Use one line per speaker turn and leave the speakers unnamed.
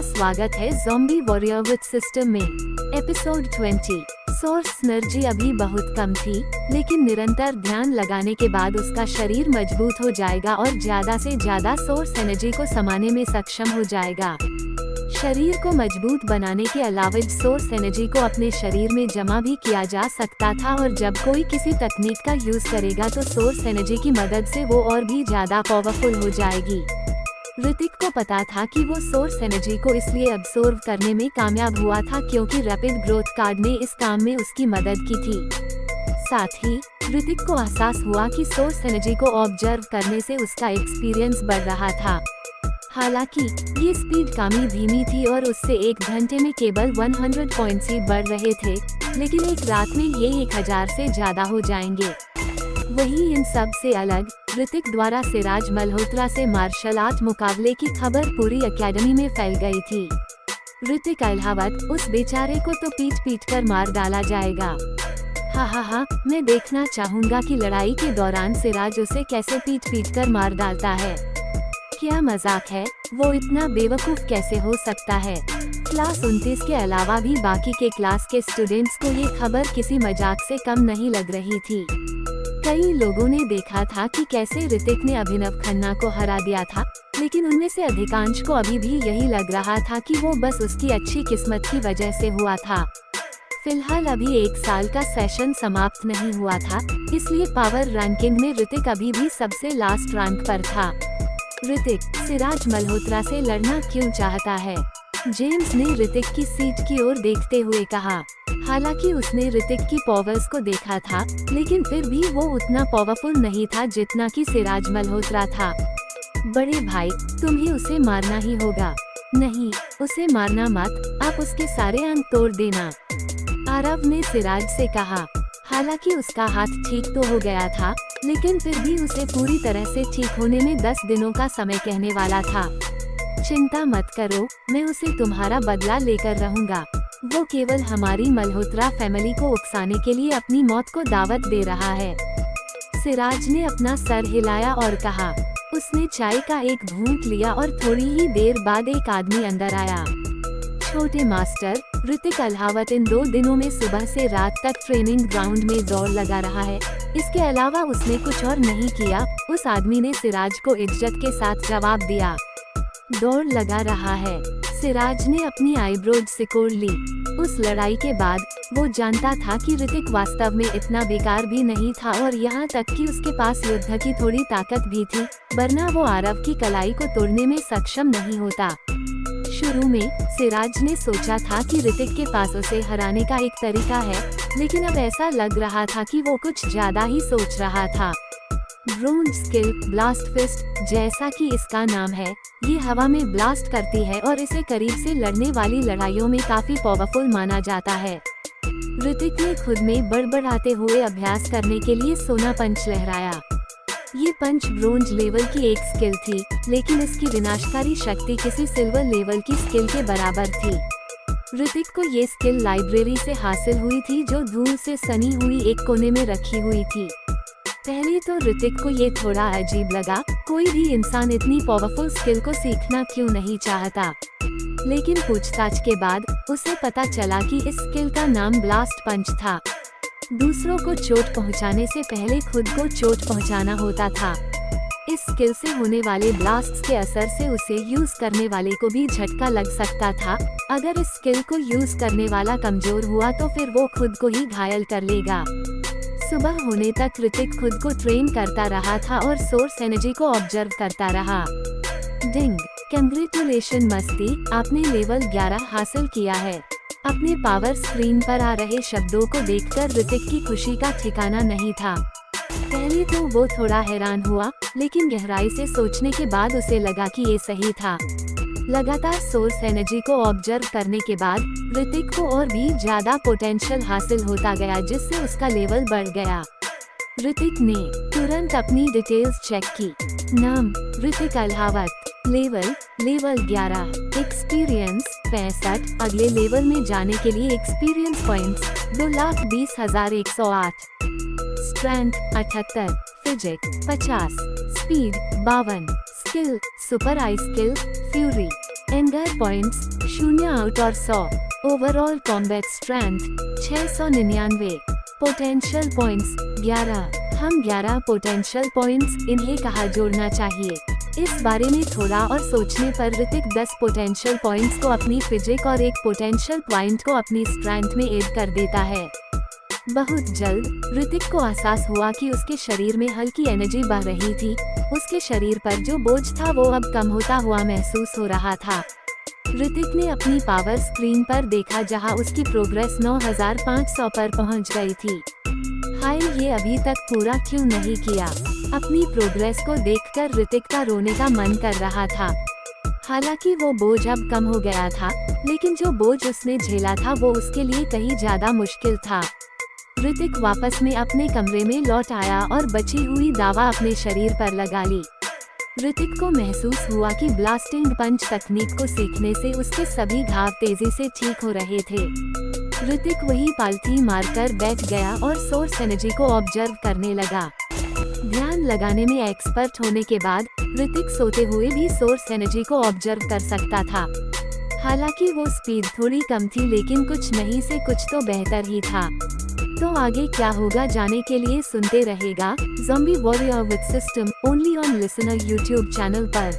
स्वागत है zombie warrior with system में। एपिसोड 20। सोर्स एनर्जी अभी बहुत कम थी, लेकिन निरंतर ध्यान लगाने के बाद उसका शरीर मजबूत हो जाएगा और ज्यादा से ज्यादा सोर्स एनर्जी को समाने में सक्षम हो जाएगा। शरीर को मजबूत बनाने के अलावा सोर्स एनर्जी को अपने शरीर में जमा भी किया जा सकता था, और जब कोई किसी तकनीक का यूज करेगा तो सोर्स एनर्जी की मदद से वो और भी ज्यादा पावरफुल हो जाएगी। ऋतिक को पता था कि वो सोर्स एनर्जी को इसलिए अब्सॉर्ब करने में कामयाब हुआ था क्योंकि रैपिड ग्रोथ कार्ड ने इस काम में उसकी मदद की थी। साथ ही ऋतिक को एहसास हुआ कि सोर्स एनर्जी को ऑब्जर्व करने से उसका एक्सपीरियंस बढ़ रहा था। हालांकि ये स्पीड काफी धीमी थी और उससे एक घंटे में केवल 100 पॉइंट्स ही बढ़ रहे थे, लेकिन एक रात में ये 1000 से ज्यादा हो जाएंगे। वहीं इन सब से अलग ऋतिक द्वारा सिराज मल्होत्रा से मार्शल आर्ट मुकाबले की खबर पूरी एकेडमी में फैल गई थी। ऋतिक अल्हावत, उस बेचारे को तो पीट पीट कर मार डाला जाएगा। हा, मैं देखना चाहूँगा कि लड़ाई के दौरान सिराज उसे कैसे पीट पीट कर मार डालता है। क्या मजाक है, वो इतना बेवकूफ कैसे हो सकता है। क्लास 29 के अलावा भी बाकी के क्लास के स्टूडेंट्स को ये खबर किसी मजाक से कम नहीं लग रही थी। कई लोगों ने देखा था कि कैसे ऋतिक ने अभिनव खन्ना को हरा दिया था, लेकिन उनमें से अधिकांश को अभी भी यही लग रहा था कि वो बस उसकी अच्छी किस्मत की वजह से हुआ था। फिलहाल अभी 1 साल का सेशन समाप्त नहीं हुआ था, इसलिए पावर रैंकिंग में ऋतिक अभी भी सबसे लास्ट रैंक पर था। ऋतिक सिराज मल्होत्रा से लड़ना क्यों चाहता है? जेम्स ने ऋतिक की सीट की ओर देखते हुए कहा। हालांकि उसने ऋतिक की पावर्स को देखा था, लेकिन फिर भी वो उतना पावरफुल नहीं था जितना कि सिराज मल्होत्रा था। बड़े भाई, तुम्हें उसे मारना ही होगा। नहीं, उसे मारना मत, आप उसके सारे अंग तोड़ देना, आरव ने सिराज से कहा। हालांकि उसका हाथ ठीक तो हो गया था, लेकिन फिर भी उसे पूरी तरह से ठीक होने में 10 दिनों का समय कहने वाला था। चिंता मत करो, मैं उसे तुम्हारा बदला लेकर रहूंगा। वो केवल हमारी मल्होत्रा फैमिली को उकसाने के लिए अपनी मौत को दावत दे रहा है। सिराज ने अपना सर हिलाया और कहा। उसने चाय का एक घूंट लिया और थोड़ी ही देर बाद एक आदमी अंदर आया। छोटे मास्टर, ऋतिक अल्हावत इन 2 दिनों में सुबह से रात तक ट्रेनिंग ग्राउंड में दौड़ लगा रहा है। इसके अलावा उसने कुछ और नहीं किया। उस आदमी ने सिराज को इज्जत के साथ जवाब दिया। दौड़ लगा रहा है। सिराज ने अपनी आईब्रोज सिकोड़ ली। उस लड़ाई के बाद वो जानता था कि ऋतिक वास्तव में इतना बेकार भी नहीं था, और यहाँ तक कि उसके पास युद्ध की थोड़ी ताकत भी थी, वरना वो आरव की कलाई को तोड़ने में सक्षम नहीं होता। शुरू में सिराज ने सोचा था कि ऋतिक के पास उसे हराने का एक तरीका है, लेकिन अब ऐसा लग रहा था कि वो कुछ ज्यादा ही सोच रहा था। ब्रोंज स्किल ब्लास्ट फिस्ट, जैसा कि इसका नाम है, ये हवा में ब्लास्ट करती है और इसे करीब से लड़ने वाली लड़ाइयों में काफी पावरफुल माना जाता है। ऋतिक ने खुद में बड़बड़ाते हुए अभ्यास करने के लिए सोना पंच लहराया। ये पंच ब्रोंज लेवल की एक स्किल थी, लेकिन इसकी विनाशकारी शक्ति किसी सिल्वर लेवल की स्किल के बराबर थी। ऋतिक को ये स्किल लाइब्रेरी से हासिल हुई थी, जो धूल से सनी हुई एक कोने में रखी हुई थी। पहले तो ऋतिक को ये थोड़ा अजीब लगा, कोई भी इंसान इतनी पावरफुल स्किल को सीखना क्यों नहीं चाहता। लेकिन पूछताछ के बाद उसे पता चला कि इस स्किल का नाम ब्लास्ट पंच था। दूसरों को चोट पहुंचाने से पहले खुद को चोट पहुंचाना होता था। इस स्किल से होने वाले ब्लास्ट्स के असर से उसे यूज करने वाले को भी झटका लग सकता था। अगर इस स्किल को यूज करने वाला कमजोर हुआ तो फिर वो खुद को ही घायल कर लेगा। सुबह होने तक ऋतिक खुद को ट्रेन करता रहा था और सोर्स एनर्जी को ऑब्जर्व करता रहा। डिंग, कंग्रेचुलेशन मस्ती, आपने लेवल 11 हासिल किया है। अपने पावर स्क्रीन पर आ रहे शब्दों को देखकर ऋतिक की खुशी का ठिकाना नहीं था। पहले तो वो थोड़ा हैरान हुआ, लेकिन गहराई से सोचने के बाद उसे लगा कि ये सही था। लगातार सोर्स एनर्जी को ऑब्जर्व करने के बाद ऋतिक को और भी ज्यादा पोटेंशियल हासिल होता गया, जिससे उसका लेवल बढ़ गया। ऋतिक ने तुरंत अपनी डिटेल्स चेक की। नाम ऋतिक अल्हावत, लेवल 11, एक्सपीरियंस 65, अगले लेवल में जाने के लिए experience points 2,20,108, strength 78, physique 50, speed 52, skill super eye skill fury anger points 0 out और 100। Overall combat strength 699। Potential points 11। हम 11 पोटेंशियल पॉइंट्स इन्हें कहाँ जोड़ना चाहिए, इस बारे में थोड़ा और सोचने पर ऋतिक 10 पोटेंशियल पॉइंट्स को अपनी फिजिक और 1 पोटेंशियल पॉइंट को अपनी स्ट्रेंथ में ऐड कर देता है। बहुत जल्द ऋतिक को एहसास हुआ कि उसके शरीर में हल्की एनर्जी बह रही थी। उसके शरीर पर जो बोझ था वो अब कम होता हुआ महसूस हो रहा था। ऋतिक ने अपनी पावर स्क्रीन पर देखा जहां उसकी प्रोग्रेस 9500 पर पहुंच गई थी। हाय, ये अभी तक पूरा क्यों नहीं किया? अपनी प्रोग्रेस को देखकर ऋतिक का रोने का मन कर रहा था। हालांकि वो बोझ अब कम हो गया था, लेकिन जो बोझ उसने झेला था वो उसके लिए कहीं ज्यादा मुश्किल था। ऋतिक वापस में अपने कमरे में लौट आया और बची हुई दावा अपने शरीर पर लगा ली। ऋतिक को महसूस हुआ कि ब्लास्टिंग पंच तकनीक को सीखने से उसके सभी घाव तेजी से ठीक हो रहे थे। ऋतिक वही पालथी मारकर बैठ गया और सोर्स एनर्जी को ऑब्जर्व करने लगा। ध्यान लगाने में एक्सपर्ट होने के बाद ऋतिक सोते हुए भी सोर्स एनर्जी को ऑब्जर्व कर सकता था। हालांकि वो स्पीड थोड़ी कम थी, लेकिन कुछ नहीं से कुछ तो बेहतर ही था। तो आगे क्या होगा जाने के लिए सुनते रहेगा zombie warrior with system only on listener YouTube channel पर।